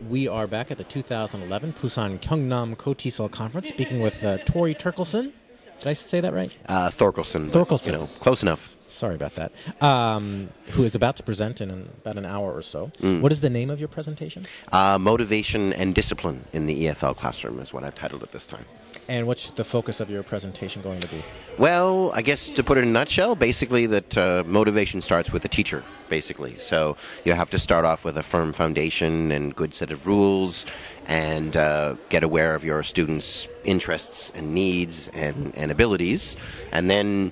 We are back at the 2011 Busan Gyeongnam Kotesol Conference, speaking with Tory Thorkelson. Did I say that right? Thorkelson. Thorkelson. Close enough. Sorry about that. Who is about to present in about an hour or so. What is the name of your presentation? Motivation and Discipline in the EFL Classroom is what I've titled it this time. And what's the focus of your presentation going to be? Well, I guess to put it in a nutshell, basically that motivation starts with the teacher, basically. So you have to start off with a firm foundation and good set of rules and get aware of your students' interests and needs and abilities. And then,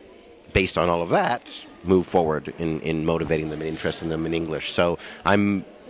based on all of that, move forward in motivating them and interesting them in English. So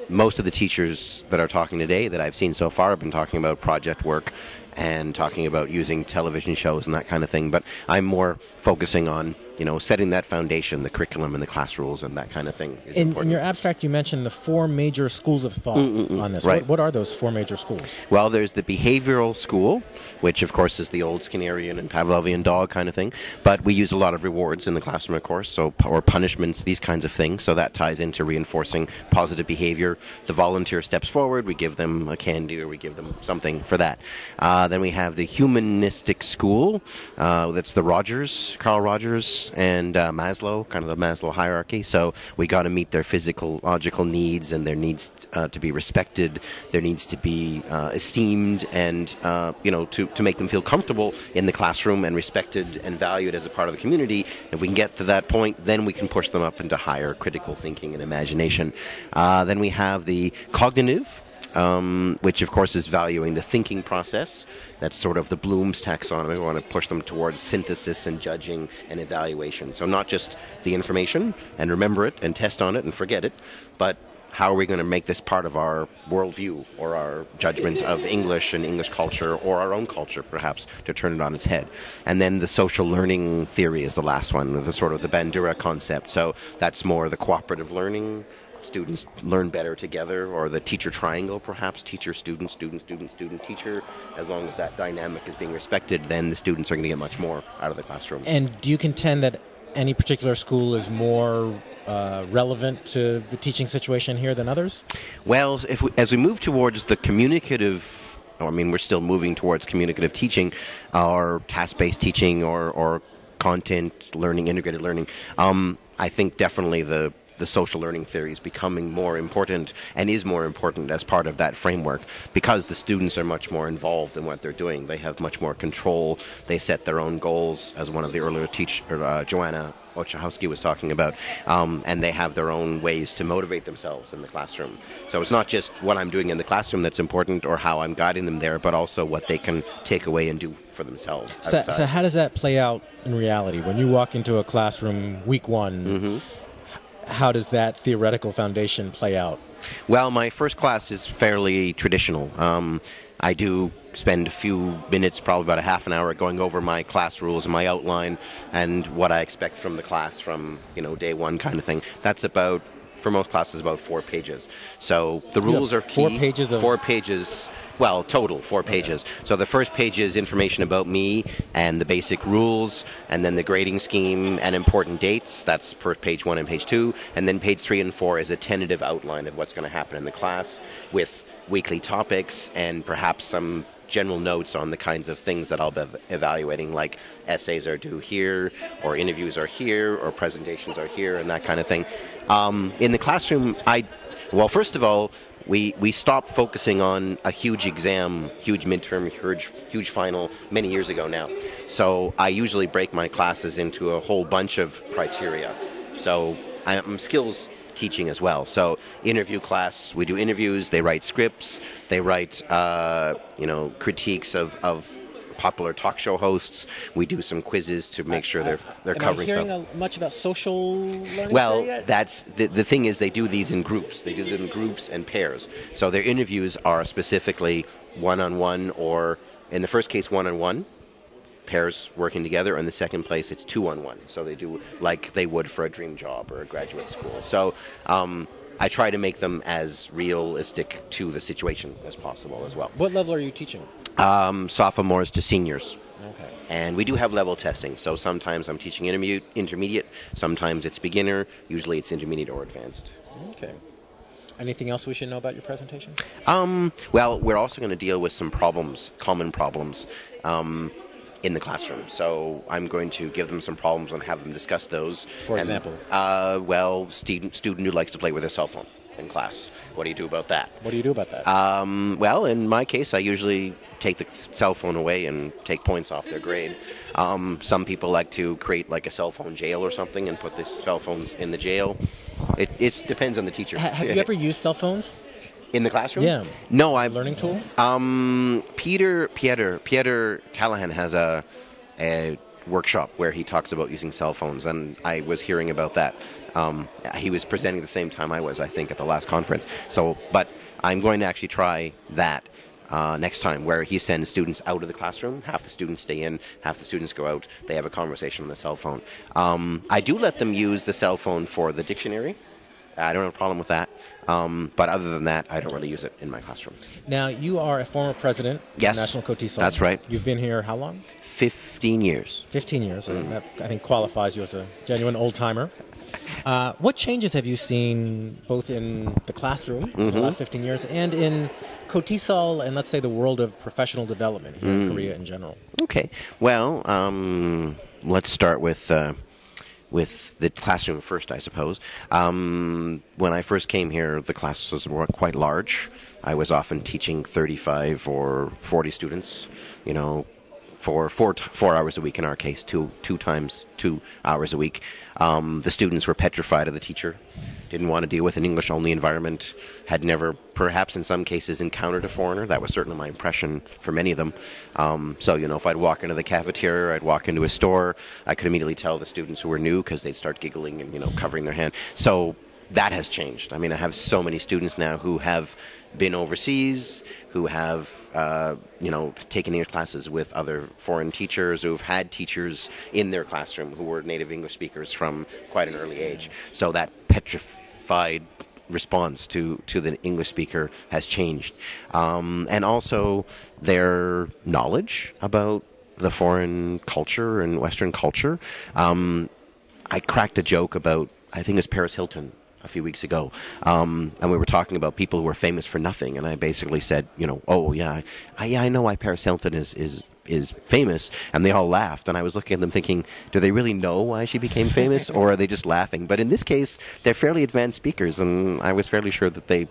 most of the teachers that are talking today that I've seen so far have been talking about project work and talking about using television shows and that kind of thing. But I'm more focusing on, setting that foundation, the curriculum and the class rules and that kind of thing is important. In your abstract, you mentioned the four major schools of thought on this. Right. What are those four major schools? Well, there's the behavioral school, which, of course, is the old Skinnerian and Pavlovian dog kind of thing. But we use a lot of rewards in the classroom, of course, or punishments, these kinds of things. So that ties into reinforcing positive behavior. The volunteer steps forward. We give them a candy or we give them something for that. Then we have the humanistic school. That's the Carl Rogers and Maslow, kind of the Maslow hierarchy. So we got to meet their physiological needs and their needs to be respected, their needs to be esteemed, and to make them feel comfortable in the classroom and respected and valued as a part of the community. If we can get to that point, then we can push them up into higher critical thinking and imagination. Then we have the cognitive, which of course is valuing the thinking process. That's sort of the Bloom's taxonomy. We want to push them towards synthesis and judging and evaluation. So not just the information and remember it and test on it and forget it, but how are we going to make this part of our worldview or our judgment of English and English culture or our own culture, perhaps, to turn it on its head. And then the social learning theory is the last one, the sort of the Bandura concept. So that's more the cooperative learning. Students learn better together, or the teacher triangle, perhaps, teacher, student, student, student, student, teacher. As long as that dynamic is being respected, then the students are going to get much more out of the classroom. And do you contend that any particular school is more relevant to the teaching situation here than others? Well, as we move towards the communicative, we're still moving towards communicative teaching, or task-based teaching, or content learning, integrated learning, I think definitely the social learning theory is becoming more important and is more important as part of that framework because the students are much more involved in what they're doing. They have much more control. They set their own goals, as one of the earlier Joanna Ochahowski was talking about, and they have their own ways to motivate themselves in the classroom. So it's not just what I'm doing in the classroom that's important or how I'm guiding them there, but also what they can take away and do for themselves. So how does that play out in reality? When you walk into a classroom week one, how does that theoretical foundation play out? Well, my first class is fairly traditional. I do spend a few minutes, probably about a half an hour, going over my class rules and my outline and what I expect from the class from, day one kind of thing. That's about, for most classes, about 4 pages. So the rules are key. 4 pages of... 4 pages. Well, total, 4 pages. So the first page is information about me and the basic rules, and then the grading scheme and important dates. That's per page 1 and page 2. And then page 3 and 4 is a tentative outline of what's going to happen in the class with weekly topics and perhaps some general notes on the kinds of things that I'll be evaluating, like essays are due here, or interviews are here, or presentations are here, and that kind of thing. In the classroom, first of all, we stopped focusing on a huge exam, huge midterm, huge final many years ago now. So I usually break my classes into a whole bunch of criteria. So I'm skills teaching as well. So interview class, we do interviews, they write scripts, they write critiques of popular talk show hosts. We do some quizzes to make sure they're covering stuff. Am I hearing much about social learning? Well, yet? that's the thing is they do these in groups. They do them in groups and pairs. So their interviews are specifically one-on-one, or in the first case one-on-one, pairs working together. In the second place, it's 2-on-1. So they do like they would for a dream job or a graduate school. So I try to make them as realistic to the situation as possible as well. What level are you teaching? Sophomores to seniors. Okay. And we do have level testing. So sometimes I'm teaching intermediate, sometimes it's beginner, usually it's intermediate or advanced. Okay. Anything else we should know about your presentation? Well, we're also going to deal with some problems, common problems, in the classroom. So I'm going to give them some problems and have them discuss those. For example? Well, student who likes to play with their cell phone in class. What do you do about that? What do you do about that? Well, in my case, I usually take the cell phone away and take points off their grade. Some people like to create like a cell phone jail or something and put the cell phones in the jail. It depends on the teacher. Have you ever used cell phones? In the classroom? Yeah. No, I've... Learning tool? Peter Callahan has a workshop where he talks about using cell phones, and I was hearing about that. He was presenting the same time I was, I think, at the last conference. So, but I'm going to actually try that next time, where he sends students out of the classroom. Half the students stay in, half the students go out. They have a conversation on the cell phone. I do let them use the cell phone for the dictionary. I don't have a problem with that. But other than that, I don't really use it in my classroom. Now, you are a former president of National Kotesol. That's right. You've been here how long? 15 years. 15 years. That, I think, qualifies you as a genuine old-timer. What changes have you seen both in the classroom in the last 15 years and in Kotesol and, let's say, the world of professional development here in Korea in general? Okay. Well, let's start with the classroom first, I suppose. When I first came here, the classes were quite large. I was often teaching 35 or 40 students, for 4 hours a week in our case, two times 2 hours a week. The students were petrified of the teacher, didn't want to deal with an English-only environment, had never, perhaps in some cases, encountered a foreigner. That was certainly my impression for many of them. So, if I'd walk into the cafeteria, I'd walk into a store, I could immediately tell the students who were new because they'd start giggling and, covering their hand. So that has changed. I mean, I have so many students now who have been overseas, who have, taken English classes with other foreign teachers, who have had teachers in their classroom who were native English speakers from quite an early age. So that petrified response to the English speaker has changed. And also their knowledge about the foreign culture and Western culture. I cracked a joke about, I think it was Paris Hilton, a few weeks ago, and we were talking about people who are famous for nothing, and I basically said, oh yeah, I know why Paris Hilton is famous, and they all laughed, and I was looking at them thinking, do they really know why she became famous, or are they just laughing? But in this case, they're fairly advanced speakers, and I was fairly sure that they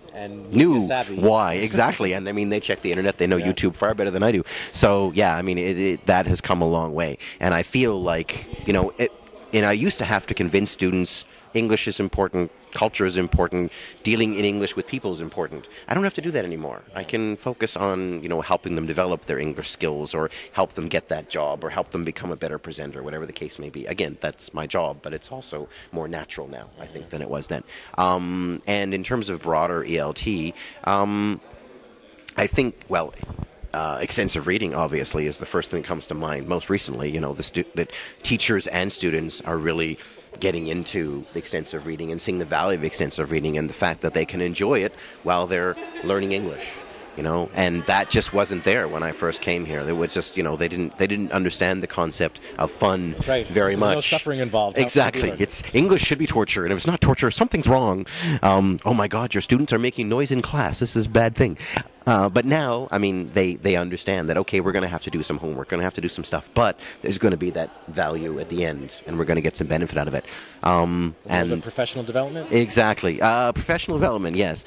knew why, exactly, and I mean, they check the internet, they know YouTube far better than I do, so yeah, I mean, that has come a long way, and I feel like, I used to have to convince students English is important, culture is important, dealing in English with people is important. I don't have to do that anymore. I can focus on, helping them develop their English skills or help them get that job or help them become a better presenter, whatever the case may be. Again, that's my job, but it's also more natural now, I think, than it was then. And in terms of broader ELT, I think, extensive reading, obviously, is the first thing that comes to mind. Most recently, the teachers and students are really getting into the extensive reading and seeing the value of extensive reading and the fact that they can enjoy it while they're learning English. And that just wasn't there when I first came here. They was just, they didn't understand the concept of fun very much. No suffering involved. Exactly. It's English should be torture, and if it's not torture, something's wrong. Oh my God, your students are making noise in class. This is a bad thing. But now, I mean, they understand that, okay, we're going to have to do some homework, going to have to do some stuff, but there's going to be that value at the end, and we're going to get some benefit out of it. And professional development? Exactly. Professional development, yes.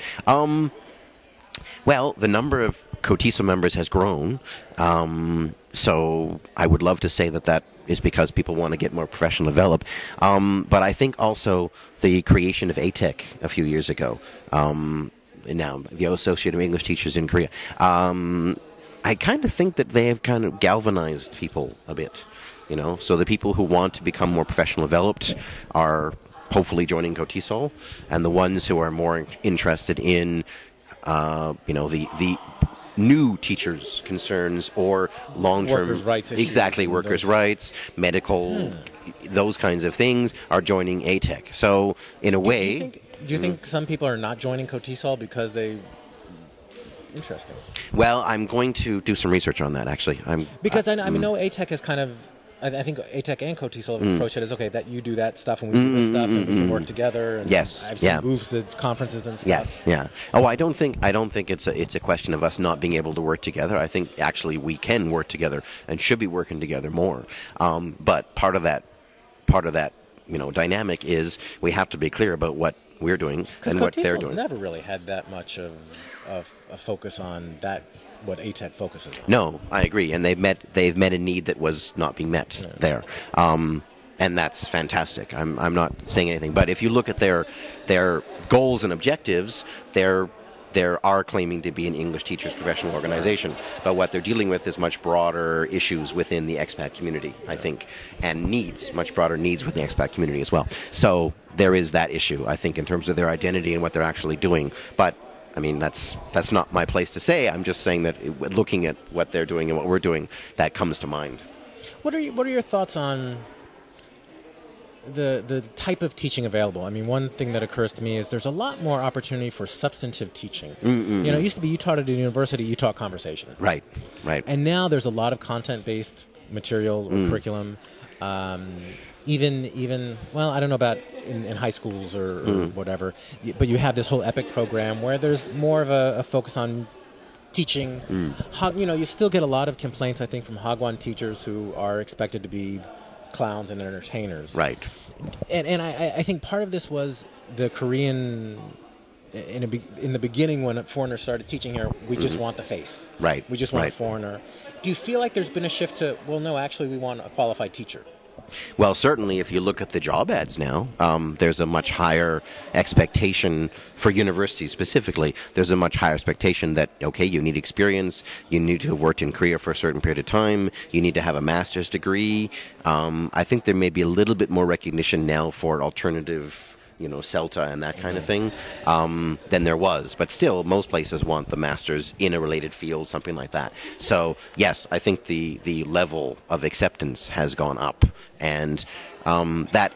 Well, the number of Kotesol members has grown, so I would love to say that is because people want to get more professional developed. But I think also the creation of ATEC a few years ago, now the Association of English Teachers in Korea, I kind of think that they have kind of galvanized people a bit, so the people who want to become more professional developed are hopefully joining Kotesol, and the ones who are more interested in the new teachers' concerns or long-term workers' rights issues. Exactly, workers' rights, medical, those kinds of things are joining ATEC. So in a way, do you think some people are not joining Kotesol because they? Interesting. Well, I'm going to do some research on that. Actually, because I know ATEC has kind of I think ATEC and Kotesol have approached it as, okay, that you do that stuff and we do this stuff and we can work together. And Yes, I've seen yeah. booths at conferences and stuff. Yes, yeah. Oh, I don't think it's a question of us not being able to work together. I think actually we can work together and should be working together more. But part of that dynamic is we have to be clear about what we're doing and what they're doing. Never really had that much of a focus on that. What ATEC focuses on. No, I agree, and they've met a need that was not being met there, and that's fantastic. I'm not saying anything, but if you look at their goals and objectives, they are claiming to be an English teachers professional organization, but what they're dealing with is much broader issues within the expat community, I think, and much broader needs within the expat community as well. So there is that issue, I think, in terms of their identity and what they're actually doing, but I mean, that's not my place to say. I'm just saying that looking at what they're doing and what we're doing, that comes to mind. What are your thoughts on the type of teaching available? I mean, one thing that occurs to me is there's a lot more opportunity for substantive teaching. You know, it used to be you taught at a university, you taught conversation. Right. And now there's a lot of content-based material or curriculum. Even well, I don't know about in high schools or whatever, but you have this whole EPIC program where there's more of a focus on teaching. You know, you still get a lot of complaints, I think, from Hagwon teachers who are expected to be clowns and entertainers. Right. And I think part of this was the Korean. In the beginning, when foreigners started teaching here, we just want the face. Right. We just want a foreigner. Do you feel like there's been a shift to, well, no, actually, we want a qualified teacher? Well, certainly, if you look at the job ads now, there's a much higher expectation for universities specifically. There's a much higher expectation that, okay, you need experience, you need to have worked in Korea for a certain period of time, you need to have a master's degree. I think there may be a little bit more recognition now for alternative, CELTA and that kind of thing, than there was. But still, most places want the master's in a related field, something like that. So, yes, I think the level of acceptance has gone up. And that,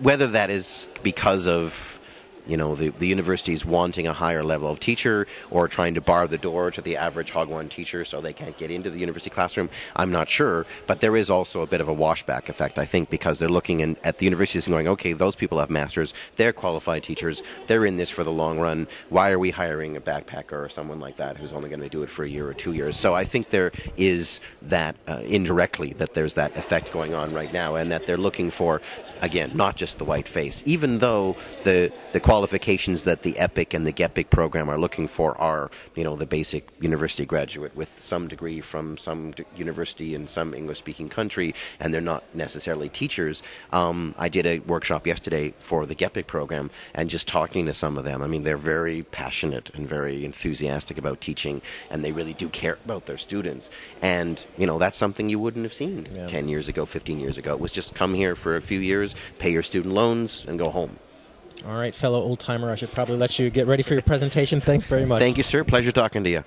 whether that is because of the universities wanting a higher level of teacher or trying to bar the door to the average Hagwon teacher so they can't get into the university classroom, I'm not sure. But there is also a bit of a washback effect, I think, because they're looking at the universities and going, okay, those people have masters, they're qualified teachers, they're in this for the long run. Why are we hiring a backpacker or someone like that who's only going to do it for a year or 2 years? So I think there is that indirectly that there's that effect going on right now, and that they're looking for, again, not just the white face, even though the qualifications that the EPIC and the GEPIC program are looking for are, the basic university graduate with some degree from some university in some English-speaking country, and they're not necessarily teachers. I did a workshop yesterday for the GEPIC program, and just talking to some of them, I mean, they're very passionate and very enthusiastic about teaching, and they really do care about their students. And, that's something you wouldn't have seen 10 years ago, 15 years ago. It was just come here for a few years, pay your student loans, and go home. All right, fellow old-timer, I should probably let you get ready for your presentation. Thanks very much. Thank you, sir. Pleasure talking to you.